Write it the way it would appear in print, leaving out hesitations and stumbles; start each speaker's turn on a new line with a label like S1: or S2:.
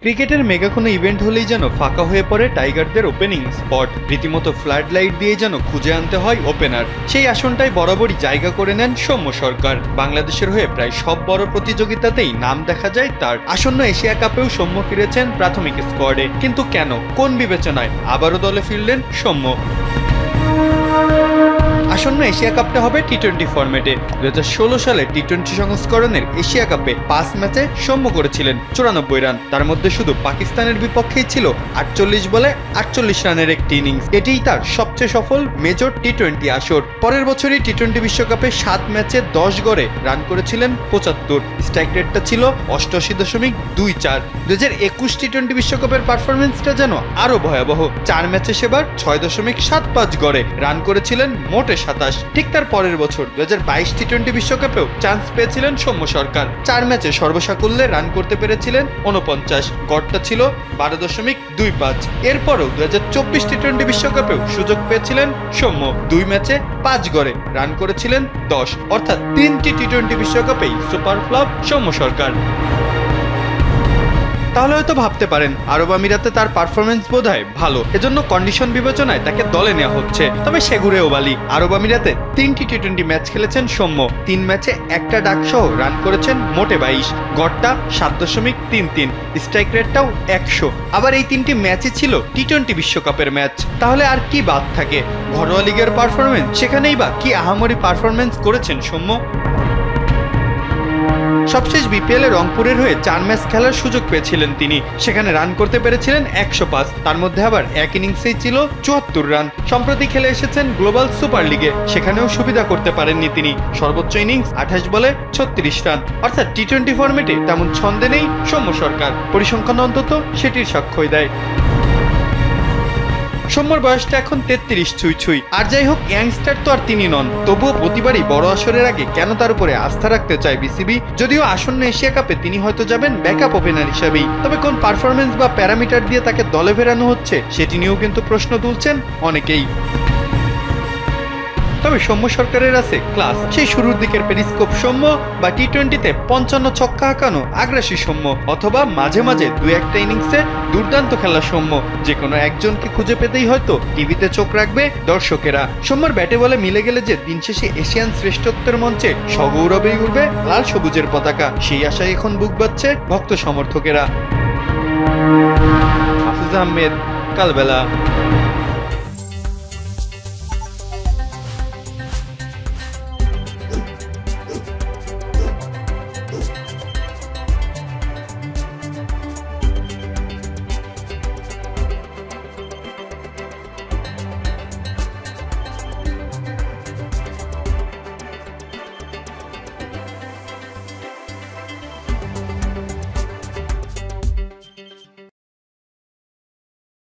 S1: ক্রিকেটের মেগা কোনো ইভেন্ট হলেই যেন ফাঁকা হয়ে পড়ে টাইগারদের ওপেনিং স্পট। রীতিমতো ফ্লাড লাইট দিয়ে যেন খুঁজে আনতে হয় ওপেনার। সেই আসনটাই বরাবরই জায়গা করে নেন সৌম্য সরকার। বাংলাদেশের হয়ে প্রায় সব বড় প্রতিযোগিতাতেই নাম দেখা যায় তার। আসন্ন এশিয়া কাপেও সৌম্য ফিরেছেন প্রাথমিক স্কোয়াডে। কিন্তু কেন, কোন বিবেচনায় আবারও দলে ফিরলেন সৌম্য? আসন্ন এশিয়া কাপটা হবে টি-20 ফরম্যাটে। 2016 সালে টি-20 সংস্করণের এশিয়া কাপে 5 ম্যাচে সৌম্য করেছিলেন 94 রান। তার মধ্যে শুধু পাকিস্তানের বিপক্ষেই ছিল 48 বলে 48 রানের একটি ইনিংস। এটিই তার সবচেয়ে সফল মেজর টি-20 আসর। পরের বছরই টি-20 বিশ্বকাপে 7 ম্যাচে 10 গড়ে রান করেছিলেন 75। স্ট্রাইক রেটটা ছিল 88.24। 2021 টি-20 বিশ্বকাপের পারফরমেন্সটা যেন আরো ভয়াবহ। 4 ম্যাচে সেবার 6.75 গড়ে রান করেছিলেন মোটে 27। ঠিক তার পরের বছর 2022 টি-20 বিশ্বকাপেও চান্স পেয়েছিলেন সৌম্য সরকার। 4 ম্যাচে সর্বসাকুল্যে রান করতে পেরেছিলেন 49, গড়টা ছিল 12.25। এরপরও 2024 টি-20 বিশ্বকাপেও সুযোগ পেয়েছিলেন সৌম্য। 2 ম্যাচে 5 গড়ে রান করেছিলেন 10। অর্থাৎ 3টি টি-20 বিশ্বকাপেই সুপার ফ্লপ সৌম্য সরকার। তাহলে হয়তো ভাবতে পারেন আরব আমিরাতে তার পারফরমেন্স বোধহয় ভালো, এজন্য কন্ডিশন বিবেচনায় তাকে দলে নেওয়া হচ্ছে। তবে সে ঘুরেও বালি। আরব আমিরাতে 3টি টি-20 ম্যাচ খেলেছেন সৌম্য। 3 ম্যাচে একটা ডাক সহ রান করেছেন মোটে 22, গড়টা 7.33, স্ট্রাইক রেটটাও 100। আবার এই 3টি ম্যাচই ছিল টি-20 বিশ্বকাপের ম্যাচ। তাহলে আর কি বাদ থাকে? ঘরোয়া লিগের পারফরমেন্স, সেখানেই বা কি আহামরি পারফরমেন্স করেছেন সৌম্য? সবশেষ বিপিএল এ রংপুরের হয়ে 4 ম্যাচ খেলার সুযোগ পেয়েছিলেন তিনি। সেখানে রান করতে পেরেছিলেন 105, তার মধ্যে আবার এক ইনিংসেই ছিল 74 রান। সম্প্রতি খেলে এসেছেন গ্লোবাল সুপার লিগে, সেখানেও সুবিধা করতে পারেননি তিনি। সর্বোচ্চ ইনিংস 28 বলে 36 রান। অর্থাৎ টি-20 ফরম্যাটে তেমন ছন্দে নেই সৌম্য সরকার। পরিসংখ্যান অন্তত সেটির সাক্ষ্যই দেয়। সৌম্যর বয়সটা এখন 33 ছুঁই। আর যাই হোক, ইয়াংস্টার তো আর তিনি নন। তবুও প্রতিবারই বড় আসরের আগে কেন তার উপরে আস্থা রাখতে চায় বিসিবি? যদিও আসন্ন এশিয়া কাপে তিনি হয়তো যাবেন ব্যাকআপ ওপেনার হিসেবেই। তবে কোন পারফরমেন্স বা প্যারামিটার দিয়ে তাকে দলে ফেরানো হচ্ছে সেটি নিয়েও কিন্তু প্রশ্ন তুলছেন অনেকেই। তবে সৌম্য সরকারের আছে ক্লাস। সেই শুরুর দিকের পেরিস্কোপ সৌম্য, বা টি-20তে 55 ছক্কা হাঁকানো আগ্রাসী সৌম্য, অথবা মাঝে মাঝে 2-1টা ইনিংসে দুর্দান্ত খেলা সৌম্য। যে কোনো একজনকে খুঁজে পেতেই হয়তো টিভিতে চোখ রাখবে দর্শকেরা। সৌম্যর ব্যাটে বলে মিলে গেলে যে দিন শেষে এশিয়ান শ্রেষ্ঠত্বের মঞ্চে সগৌরবেই উঠবে লাল সবুজের পতাকা, সেই আশায় এখন বুক বাজছে ভক্ত সমর্থকেরা। হাফিজ আহমেদ, কালবেলা।